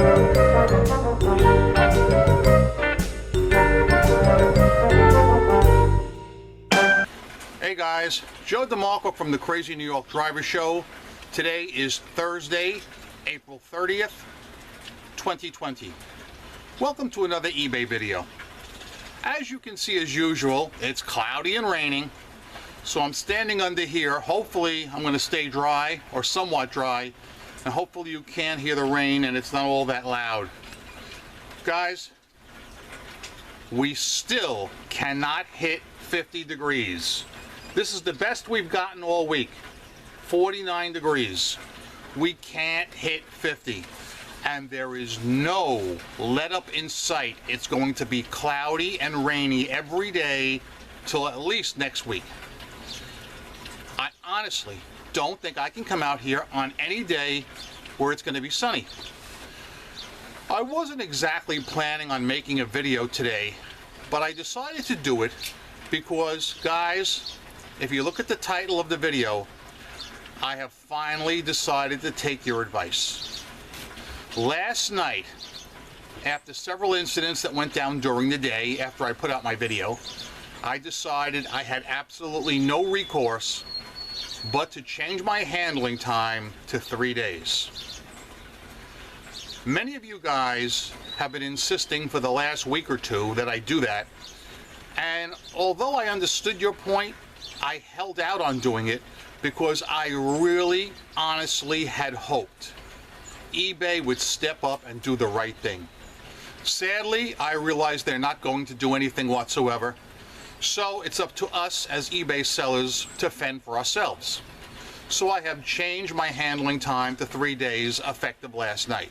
Hey guys, Joe DeMarco from the Crazy New York Driver Show. Today is Thursday, April 30th, 2020. Welcome to another eBay video. As you can see, as usual, it's cloudy and raining, so I'm standing under here. Hopefully I'm going to stay dry, or somewhat dry, and hopefully you can't hear the rain and it's not all that loud. Guys, we still cannot hit 50 degrees. This is the best we've gotten all week, 49 degrees. We can't hit 50, and there is no let up in sight. It's going to be cloudy and rainy every day till at least next week. I honestly don't think I can come out here on any day where it's going to be sunny. I wasn't exactly planning on making a video today, but I decided to do it because, guys, if you look at the title of the video, I have finally decided to take your advice. Last night, after several incidents that went down during the day after I put out my video, I decided I had absolutely no recourse but to change my handling time to 3 days. Many of you guys have been insisting for the last week or two that I do that, and although I understood your point, I held out on doing it because I really, honestly had hoped eBay would step up and do the right thing. Sadly, I realize they're not going to do anything whatsoever, so it's up to us as eBay sellers to fend for ourselves. So I have changed my handling time to 3 days, effective last night.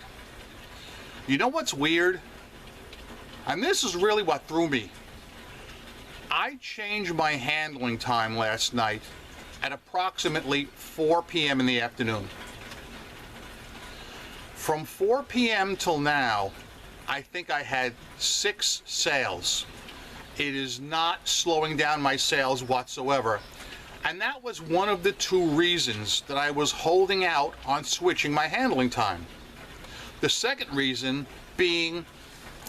You know what's weird? And this is really what threw me. I changed my handling time last night at approximately 4 p.m. in the afternoon. From 4 p.m. till now, I think I had 6 sales. It is not slowing down my sales whatsoever. And that was one of the 2 reasons that I was holding out on switching my handling time. The second reason being,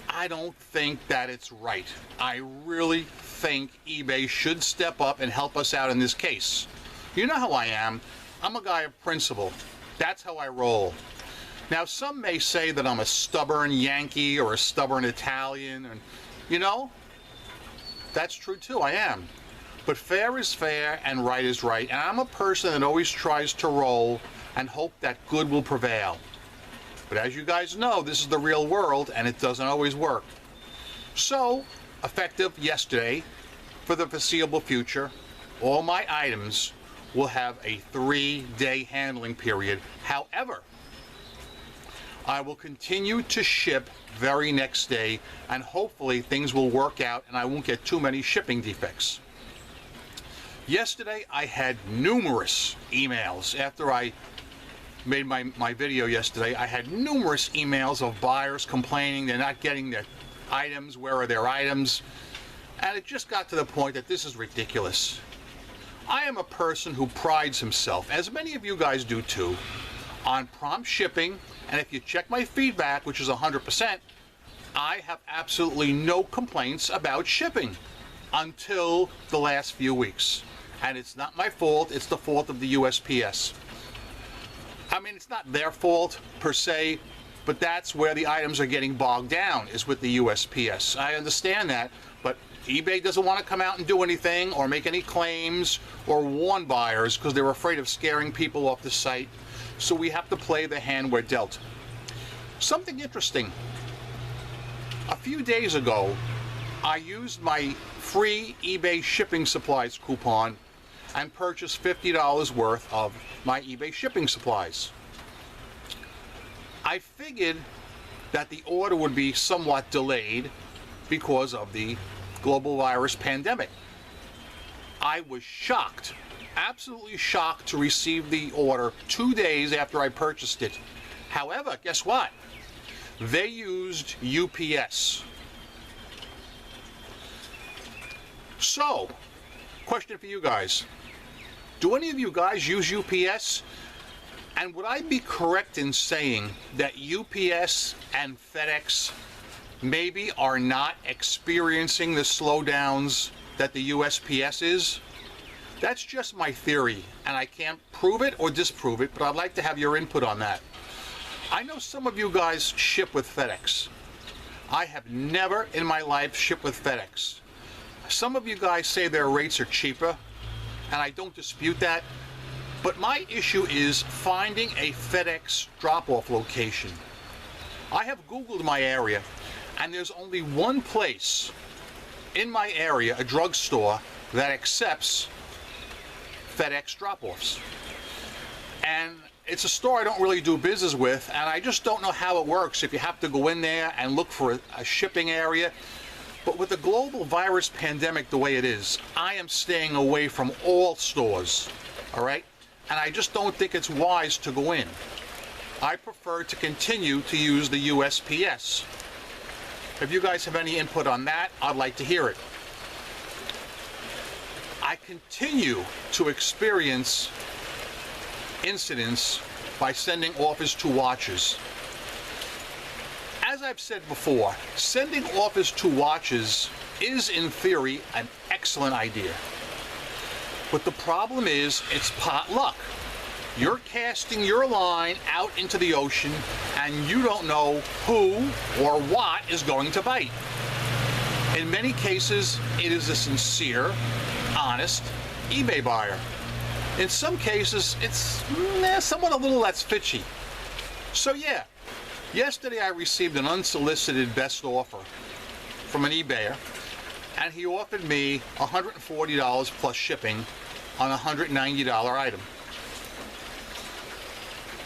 I don't think that it's right. I really think eBay should step up and help us out in this case. You know how I am. I'm a guy of principle. That's how I roll. Now, some may say that I'm a stubborn Yankee or a stubborn Italian, and you know, that's true too, I am. But fair is fair and right is right, and I'm a person that always tries to roll and hope that good will prevail. But as you guys know, this is the real world, and it doesn't always work. So, effective yesterday, for the foreseeable future, all my items will have a 3-day handling period. However, I will continue to ship very next day, and hopefully things will work out and I won't get too many shipping defects. Yesterday, I had numerous emails. After I made my video yesterday, I had numerous emails of buyers complaining they're not getting their items, where are their items, and it just got to the point that this is ridiculous. I am a person who prides himself, as many of you guys do too, on prompt shipping, and if you check my feedback, which is 100%, I have absolutely no complaints about shipping until the last few weeks. And it's not my fault, it's the fault of the USPS. I mean, it's not their fault per se, but that's where the items are getting bogged down, is with the USPS. I understand that, but eBay doesn't want to come out and do anything or make any claims or warn buyers because they're afraid of scaring people off the site. So we have to play the hand we're dealt. Something interesting. A few days ago, I used my free eBay shipping supplies coupon and purchased $50 worth of my eBay shipping supplies. I figured that the order would be somewhat delayed because of the global virus pandemic. I was shocked, absolutely shocked, to receive the order 2 days after I purchased it. However, guess what? They used UPS. So, question for you guys. Do any of you guys use UPS? And would I be correct in saying that UPS and FedEx maybe are not experiencing the slowdowns that the USPS is? That's just my theory, and I can't prove it or disprove it, but I'd like to have your input on that. I know some of you guys ship with FedEx. I have never in my life shipped with FedEx. Some of you guys say their rates are cheaper, and I don't dispute that, but my issue is finding a FedEx drop-off location. I have Googled my area, and there's only one place in my area, a drugstore, that accepts FedEx drop-offs. And it's a store I don't really do business with, and I just don't know how it works if you have to go in there and look for a shipping area. But with the global virus pandemic the way it is, I am staying away from all stores, all right? And I just don't think it's wise to go in. I prefer to continue to use the USPS. If you guys have any input on that, I'd like to hear it. I continue to experience incidents by sending offers to watches. As I've said before, sending offers to watches is in theory an excellent idea. But the problem is it's pot luck. You're casting your line out into the ocean and you don't know who or what is going to bite. In many cases, it is a sincere, honest eBay buyer. In some cases, it's somewhat a little less fishy. So yeah, yesterday I received an unsolicited best offer from an eBayer, and he offered me $140 plus shipping on a $190 item.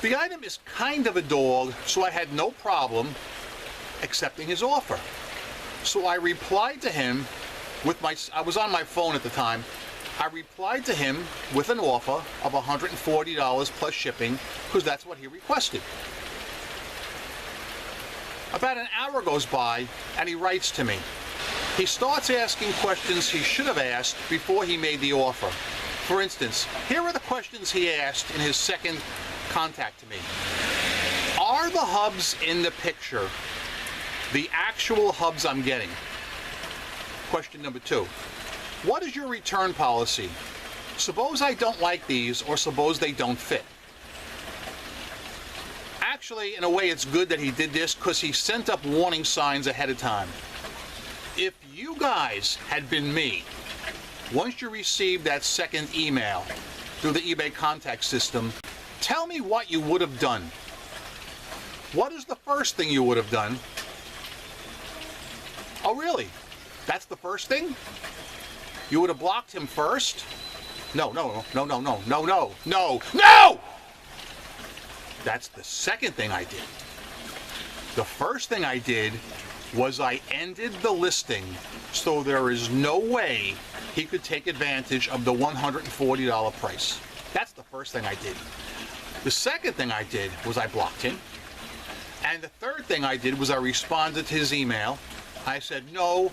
The item is kind of a dog, so I had no problem accepting his offer. So I replied to him with I was on my phone at the time. I replied to him with an offer of $140 plus shipping, because that's what he requested. About an hour goes by, and he writes to me. He starts asking questions he should have asked before he made the offer. For instance, here are the questions he asked in his second contact to me. Are the hubs in the picture the actual hubs I'm getting? Question number 2. What is your return policy? Suppose I don't like these, or suppose they don't fit. Actually, in a way, it's good that he did this, because he sent up warning signs ahead of time. If you guys had been me, once you received that second email through the eBay contact system, tell me what you would have done. What is the first thing you would have done? Oh, really? That's the first thing? You would have blocked him first? No. That's the second thing I did. The first thing I did was I ended the listing, so there is no way he could take advantage of the $140 price. That's the first thing I did. The second thing I did was I blocked him. And the third thing I did was I responded to his email. I said, no,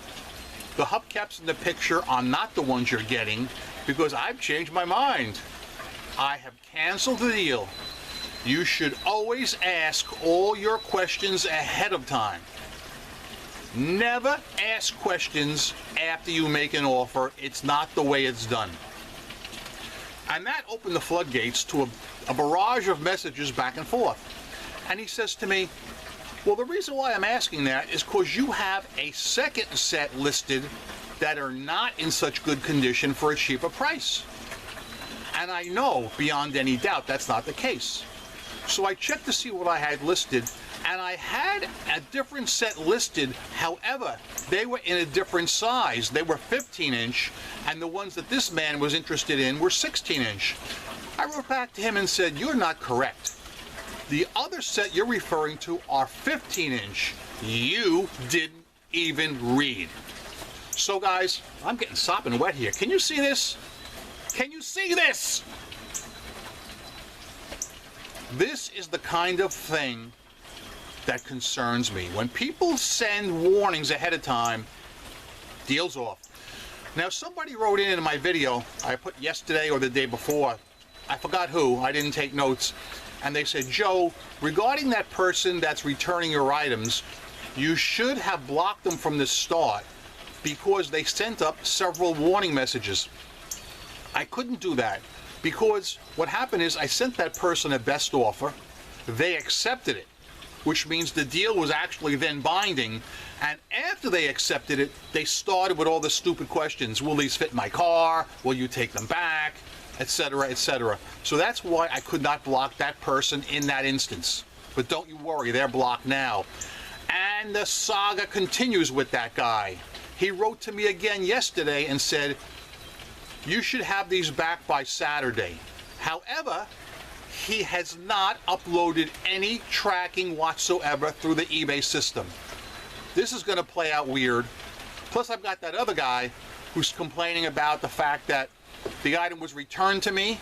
the hubcaps in the picture are not the ones you're getting, because I've changed my mind. I have canceled the deal. You should always ask all your questions ahead of time. Never ask questions after you make an offer. It's not the way it's done. And that opened the floodgates to a barrage of messages back and forth. And he says to me, well, the reason why I'm asking that is because you have a second set listed that are not in such good condition for a cheaper price. And I know beyond any doubt that's not the case. So I checked to see what I had listed, and I had a different set listed. However, they were in a different size. They were 15-inch, and the ones that this man was interested in were 16-inch. I wrote back to him and said, you're not correct. The other set you're referring to are 15-inch. You didn't even read. So guys, I'm getting sopping wet here. Can you see this? Can you see this? This is the kind of thing that concerns me. When people send warnings ahead of time, deals off. Now, somebody wrote in my video, I put yesterday or the day before, I forgot who, I didn't take notes, and they said, Joe, regarding that person that's returning your items, you should have blocked them from the start because they sent up several warning messages. I couldn't do that because what happened is I sent that person a best offer. They accepted it, which means the deal was actually then binding. And after they accepted it, they started with all the stupid questions. Will these fit my car? Will you take them back? Etc., etc. So that's why I could not block that person in that instance. But don't you worry, they're blocked now. And the saga continues with that guy. He wrote to me again yesterday and said, you should have these back by Saturday. However, he has not uploaded any tracking whatsoever through the eBay system. This is going to play out weird. Plus, I've got that other guy who's complaining about the fact that the item was returned to me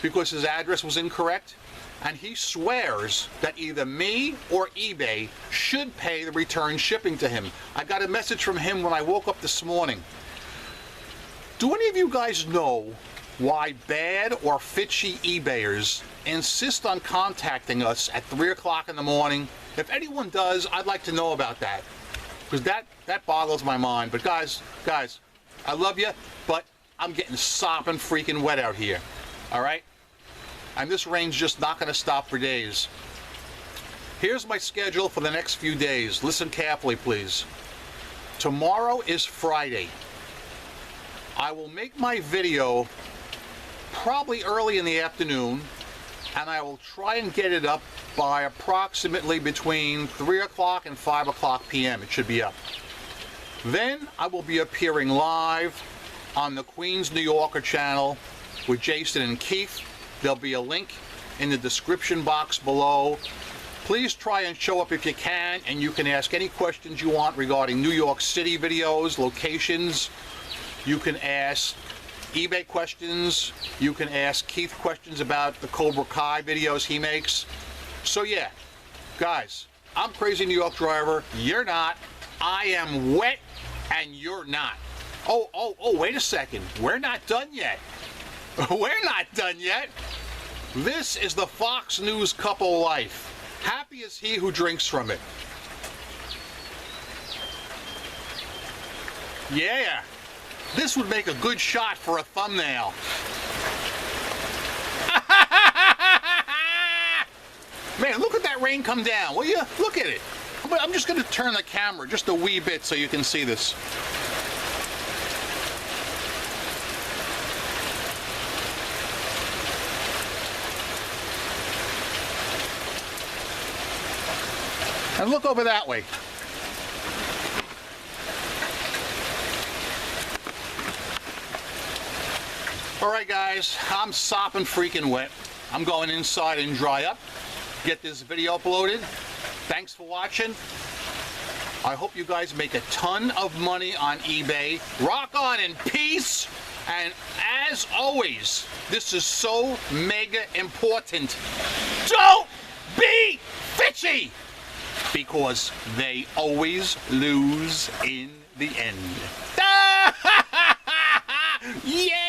because his address was incorrect, and he swears that either me or eBay should pay the return shipping to him. I got a message from him when I woke up this morning. Do any of you guys know why bad or fitchy eBayers insist on contacting us at 3 o'clock in the morning? If anyone does, I'd like to know about that, because that boggles my mind. But guys, I love you, but I'm getting sopping freaking wet out here, all right? And this rain's just not going to stop for days. Here's my schedule for the next few days. Listen carefully, please. Tomorrow is Friday. I will make my video probably early in the afternoon, and I will try and get it up by approximately between 3 o'clock and 5 o'clock p.m. It should be up. Then I will be appearing live on the Queens, New Yorker channel with Jason and Keith. There'll be a link in the description box below. Please try and show up if you can, and you can ask any questions you want regarding New York City videos, locations. You can ask eBay questions. You can ask Keith questions about the Cobra Kai videos he makes. So yeah, guys, I'm Crazy New York Driver. You're not. I am wet, and you're not. Oh, wait a second. We're not done yet. We're not done yet. This is the Fox News couple life. Happy is he who drinks from it. Yeah. This would make a good shot for a thumbnail. Man, look at that rain come down, will you? Look at it. I'm just going to turn the camera just a wee bit so you can see this. And look over that way. All right, guys, I'm sopping freaking wet. I'm going inside and dry up, get this video uploaded. Thanks for watching. I hope you guys make a ton of money on eBay. Rock on in peace. And as always, this is so mega important. Don't be fitchy, because they always lose in the end. Yeah!